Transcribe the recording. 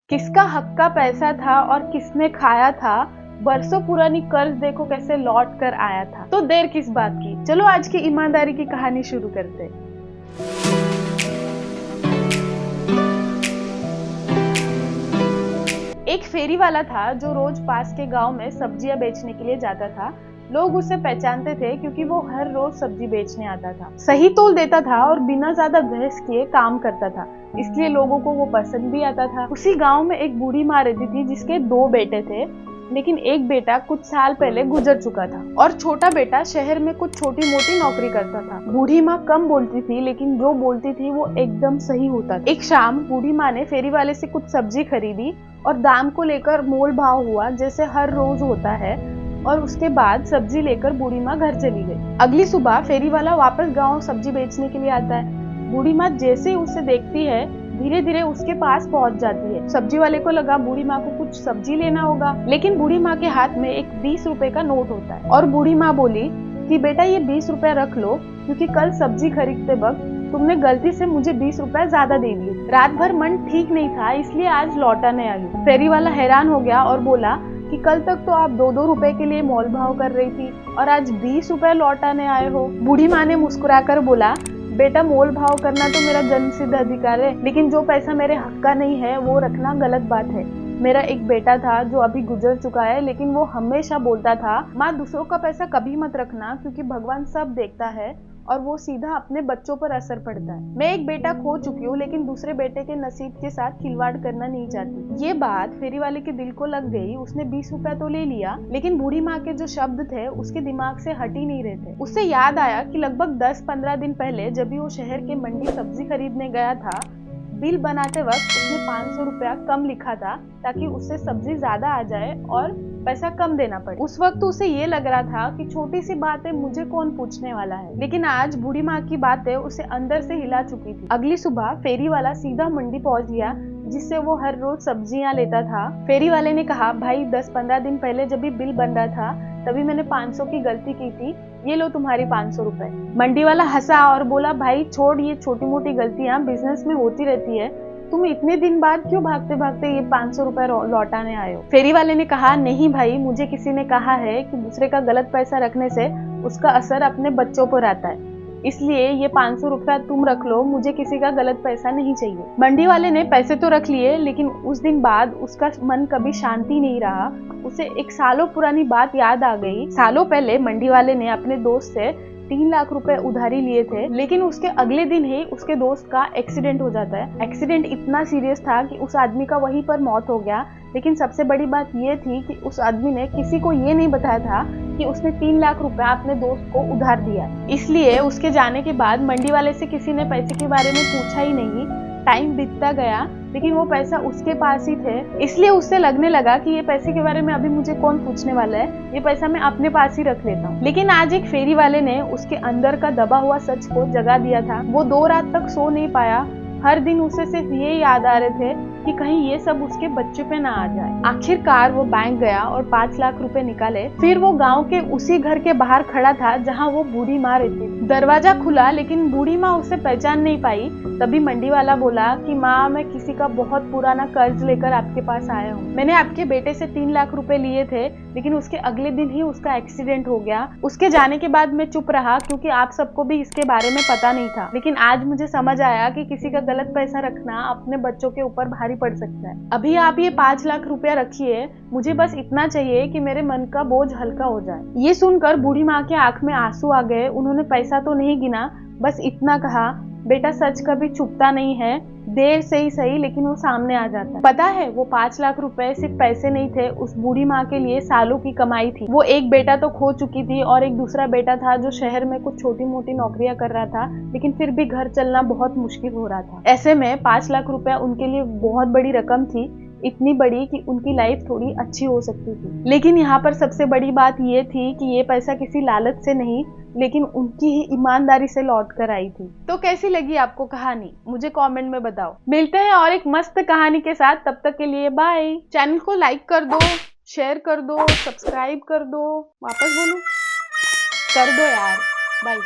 किसका हक का पैसा था और किसने खाया था। बरसों पुरानी कर्ज देखो कैसे लौट कर आया था। तो देर किस बात की, चलो आज की ईमानदारी की कहानी शुरू करते हैं। एक फेरी वाला था जो रोज पास के गांव में सब्जियां बेचने के लिए जाता था। लोग उसे पहचानते थे क्योंकि वो हर रोज सब्जी बेचने आता था, सही तोल देता था और बिना ज्यादा बहस किए काम करता था, इसलिए लोगों को वो पसंद भी आता था। उसी गांव में एक बूढ़ी माँ रहती थी जिसके 2 बेटे थे, लेकिन एक बेटा कुछ साल पहले गुजर चुका था और छोटा बेटा शहर में कुछ छोटी मोटी नौकरी करता था। बूढ़ी माँ कम बोलती थी, लेकिन जो बोलती थी वो एकदम सही होता था। एक शाम बूढ़ी माँ ने फेरी वाले से कुछ सब्जी खरीदी और दाम को लेकर मोल भाव हुआ जैसे हर रोज होता है, और उसके बाद सब्जी लेकर बूढ़ी माँ घर चली गई। अगली सुबह फेरी वाला वापस गांव सब्जी बेचने के लिए आता है। बूढ़ी माँ जैसे ही उसे देखती है धीरे धीरे उसके पास पहुंच जाती है। सब्जी वाले को लगा बूढ़ी माँ को कुछ सब्जी लेना होगा, लेकिन बूढ़ी माँ के हाथ में एक 20 रुपए का नोट होता है और बूढ़ी माँ बोली कि बेटा ये 20 रुपए रख लो, क्योंकि कल सब्जी खरीदते वक्त तुमने गलती से मुझे 20 रुपए ज्यादा दे दिए। रात भर मन ठीक नहीं था, इसलिए आज लौटाने आई। फेरी वाला हैरान हो गया और बोला कि कल तक तो आप 2-2 रुपए के लिए मोल भाव कर रही थी और आज 20 रुपए लौटाने आए हो। बूढ़ी माँ ने मुस्कुराकर बोला, बेटा मोल भाव करना तो मेरा जन्मसिद्ध अधिकार है, लेकिन जो पैसा मेरे हक का नहीं है वो रखना गलत बात है। मेरा एक बेटा था जो अभी गुजर चुका है, लेकिन वो हमेशा बोलता था, माँ दूसरों का पैसा कभी मत रखना, क्योंकि भगवान सब देखता है और वो सीधा अपने बच्चों पर असर पड़ता है। मैं एक बेटा खो चुकी हूँ, लेकिन दूसरे बेटे के नसीब के साथ खिलवाड़ करना नहीं चाहती। ये बात फेरी वाले के दिल को लग गई। उसने 20 रुपए तो ले लिया, लेकिन बूढ़ी माँ के जो शब्द थे उसके दिमाग से हट ही नहीं रहे थे। उससे याद आया कि लगभग 10-15 दिन पहले जब भी वो शहर के मंडी सब्जी खरीदने गया था, बिल बनाते वक्त उसने 500 रुपया कम लिखा था ताकि उससे सब्जी ज्यादा आ जाए और पैसा कम देना पड़े। उस वक्त उसे ये लग रहा था कि छोटी सी बात है, मुझे कौन पूछने वाला है, लेकिन आज बूढ़ी माँ की बातें उसे अंदर से हिला चुकी थी। अगली सुबह फेरी वाला सीधा मंडी पहुंच गया जिससे वो हर रोज सब्जियां लेता था। फेरी वाले ने कहा, भाई 10-15 दिन पहले जब भी बिल बन रहा था तभी मैंने 500 की गलती की थी, ये लो तुम्हारी 500 रुपए। मंडी वाला हंसा और बोला, भाई छोड़ ये छोटी मोटी गलतियां, बिजनेस में होती रहती है, तुम इतने दिन बाद क्यों भागते भागते ये 500 रुपए लौटाने आए हो। फेरी वाले ने कहा, नहीं भाई, मुझे किसी ने कहा है कि दूसरे का गलत पैसा रखने से उसका असर अपने बच्चों पर आता है, इसलिए ये 500 रुपया तुम रख लो, मुझे किसी का गलत पैसा नहीं चाहिए। मंडी वाले ने पैसे तो रख लिए, लेकिन उस दिन बाद उसका मन कभी शांति नहीं रहा। उसे एक सालों पुरानी बात याद आ गई। सालों पहले मंडी वाले ने अपने दोस्त से 3 लाख रुपए उधारी लिए थे, लेकिन उसके अगले दिन ही उसके दोस्त का एक्सीडेंट हो जाता है। एक्सीडेंट इतना सीरियस था कि उस आदमी का वहीं पर मौत हो गया, लेकिन सबसे बड़ी बात ये थी कि उस आदमी ने किसी को ये नहीं बताया था कि उसने 3 लाख रुपया अपने दोस्त को उधार दिया। इसलिए उसके जाने के बाद मंडी वाले से किसी ने पैसे के बारे में पूछा ही नहीं। टाइम बीतता गया, लेकिन वो पैसा उसके पास ही थे, इसलिए उससे लगने लगा कि ये पैसे के बारे में अभी मुझे कौन पूछने वाला है, ये पैसा मैं अपने पास ही रख लेता हूँ। लेकिन आज एक फेरी वाले ने उसके अंदर का दबा हुआ सच को जगा दिया था। वो 2 रात तक सो नहीं पाया। हर दिन उसे सिर्फ ये याद आ रहे थे कि कहीं ये सब उसके बच्चे पे ना आ जाए। आखिरकार वो बैंक गया और 5 लाख रुपए निकाले। फिर वो गांव के उसी घर के बाहर खड़ा था जहां वो बूढ़ी माँ रहती थी। दरवाजा खुला, लेकिन बूढ़ी माँ उसे पहचान नहीं पाई। तभी मंडी वाला बोला कि माँ, मैं किसी का बहुत पुराना कर्ज लेकर आपके पास आया हूँ। मैंने आपके बेटे से 3 लाख रुपए लिए थे, लेकिन उसके अगले दिन ही उसका एक्सीडेंट हो गया। उसके जाने के बाद मैं चुप रहा क्योंकि आप सबको भी इसके बारे में पता नहीं था, लेकिन आज मुझे समझ आया कि किसी का गलत पैसा रखना अपने बच्चों के ऊपर भारी पड़ सकता है। अभी आप ये 5 लाख रुपया रखिए, मुझे बस इतना चाहिए कि मेरे मन का बोझ हल्का हो जाए। ये सुनकर बूढ़ी माँ के आंख में आंसू आ गए। उन्होंने पैसा तो नहीं गिना, बस इतना कहा, बेटा सच कभी छुपता नहीं है, देर से ही सही लेकिन वो सामने आ जाता है। पता है वो 5 लाख रुपए सिर्फ पैसे नहीं थे, उस बूढ़ी माँ के लिए सालों की कमाई थी। वो एक बेटा तो खो चुकी थी और एक दूसरा बेटा था जो शहर में कुछ छोटी मोटी नौकरियां कर रहा था, लेकिन फिर भी घर चलना बहुत मुश्किल हो रहा था। ऐसे में 5 लाख रुपया उनके लिए बहुत बड़ी रकम थी, इतनी बड़ी कि उनकी लाइफ थोड़ी अच्छी हो सकती थी। लेकिन यहाँ पर सबसे बड़ी बात ये थी कि ये पैसा किसी लालच से नहीं, लेकिन उनकी ही ईमानदारी से लौट कर आई थी। तो कैसी लगी आपको कहानी, मुझे कमेंट में बताओ। मिलते हैं और एक मस्त कहानी के साथ, तब तक के लिए बाय। चैनल को लाइक कर दो, शेयर कर दो, सब्सक्राइब कर दो, वापस बोलूं, कर दो यार। बाय।